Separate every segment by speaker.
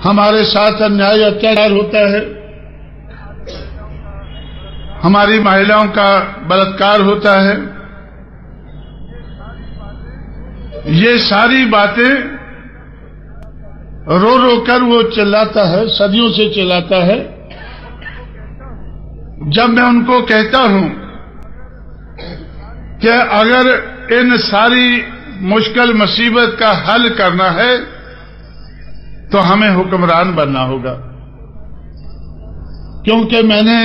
Speaker 1: हमारे साथ अन्याय अत्याचार होता है, हमारी महिलाओं का बलात्कार होता है, ये सारी बातें रो रो कर वो चिल्लाता है, सदियों से चिल्लाता है। जब मैं उनको कहता हूं कि अगर इन सारी मुश्किल मुसीबत का हल करना है तो हमें हुक्मरान बनना होगा, क्योंकि मैंने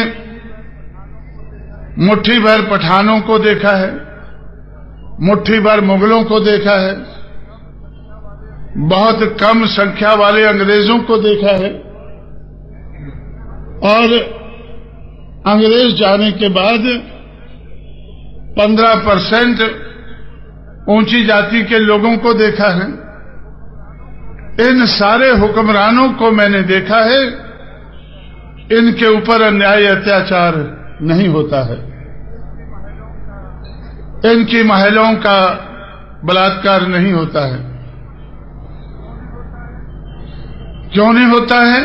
Speaker 1: मुट्ठी भर पठानों को देखा है, मुट्ठी भर मुगलों को देखा है, बहुत कम संख्या वाले अंग्रेजों को देखा है, और अंग्रेज जाने के बाद 15% ऊंची जाति के लोगों को देखा है। इन सारे हुक्मरानों को मैंने देखा है, इनके ऊपर अन्याय अत्याचार नहीं होता है, इनकी महिलाओं का बलात्कार नहीं होता है। क्यों नहीं होता है?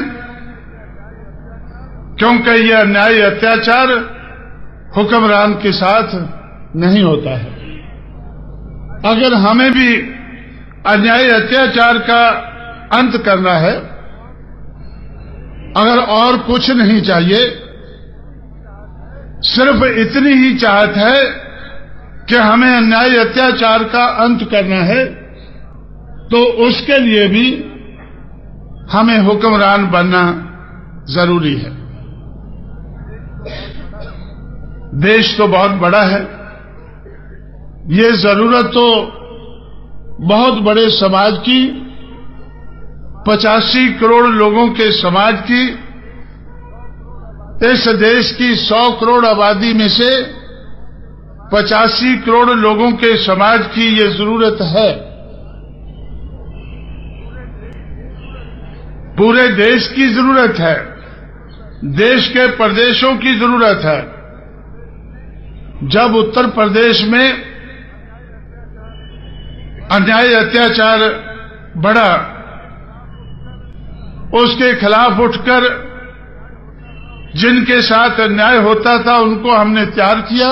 Speaker 1: क्योंकि यह अन्याय अत्याचार हुक्मरान के साथ नहीं होता है। अगर हमें भी अन्याय अत्याचार का अंत करना है, अगर और कुछ नहीं चाहिए, सिर्फ इतनी ही चाहत है कि हमें अन्याय अत्याचार का अंत करना है, तो उसके लिए भी हमें हुक्मरान बनना जरूरी है। देश तो बहुत बड़ा है, ये जरूरत तो बहुत बड़े समाज की, 85 करोड़ लोगों के समाज की, इस देश की 100 करोड़ आबादी में से 85 करोड़ लोगों के समाज की ये जरूरत है। पूरे देश की जरूरत है, देश के प्रदेशों की जरूरत है। जब उत्तर प्रदेश में अन्याय अत्याचार बढ़ा, उसके खिलाफ उठकर जिनके साथ अन्याय होता था उनको हमने तैयार किया,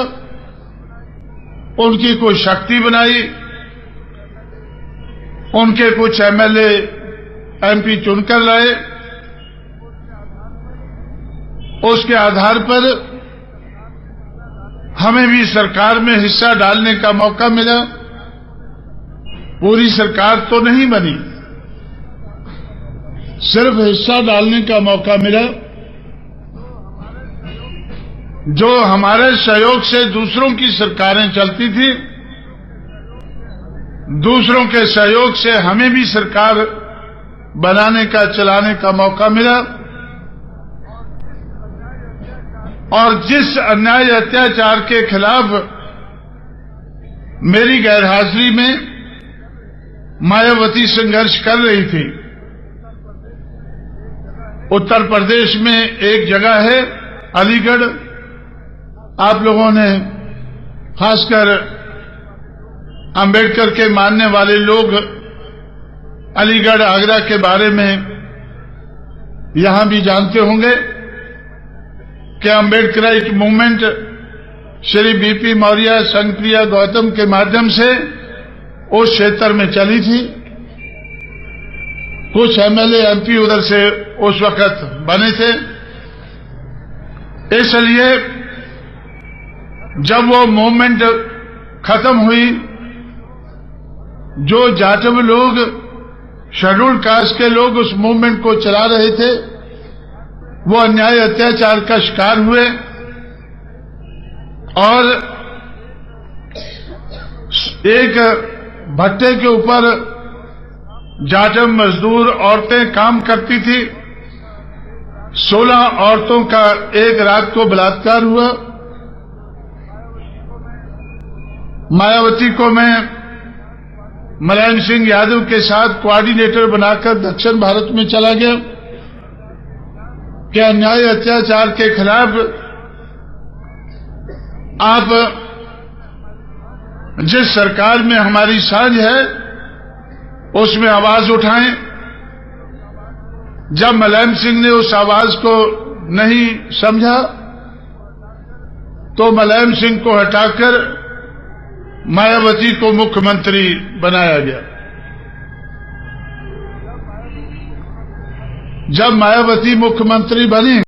Speaker 1: उनकी कोई शक्ति बनाई, उनके कुछ एमएलए एमपी चुनकर लाए, उसके आधार पर हमें भी सरकार में हिस्सा डालने का मौका मिला। पूरी सरकार तो नहीं बनी, सिर्फ हिस्सा डालने का मौका मिला। जो हमारे सहयोग से दूसरों की सरकारें चलती थी, दूसरों के सहयोग से हमें भी सरकार बनाने का, चलाने का मौका मिला। और जिस अन्याय अत्याचार के खिलाफ मेरी गैरहाजिरी में मायावती संघर्ष कर रही थी, उत्तर प्रदेश में एक जगह है अलीगढ़। आप लोगों ने, खासकर अंबेडकर के मानने वाले लोग, अलीगढ़ आगरा के बारे में यहां भी जानते होंगे कि अम्बेडकराइट मूवमेंट श्री बीपी मौर्य, संगप्रिया गौतम के माध्यम से उस क्षेत्र में चली थी। कुछ एमएलए एमपी उधर से उस वक्त बने थे। इसलिए जब वो मूवमेंट खत्म हुई, जो जाटव लोग, शेड्यूल्ड कास्ट के लोग उस मूवमेंट को चला रहे थे, वो अन्याय अत्याचार का शिकार हुए और एक भट्टे के ऊपर जाटव मजदूर औरतें काम करती थी। 16 औरतों का एक रात को बलात्कार हुआ। मायावती को मैं मुलायम सिंह यादव के साथ कोऑर्डिनेटर बनाकर दक्षिण भारत में चला गया कि अन्याय अत्याचार के खिलाफ आप जिस सरकार में हमारी साझ है उसमें आवाज उठाएं। जब मुलायम सिंह ने उस आवाज को नहीं समझा तो मुलायम सिंह को हटाकर मायावती को मुख्यमंत्री बनाया गया। जब मायावती मुख्यमंत्री बनी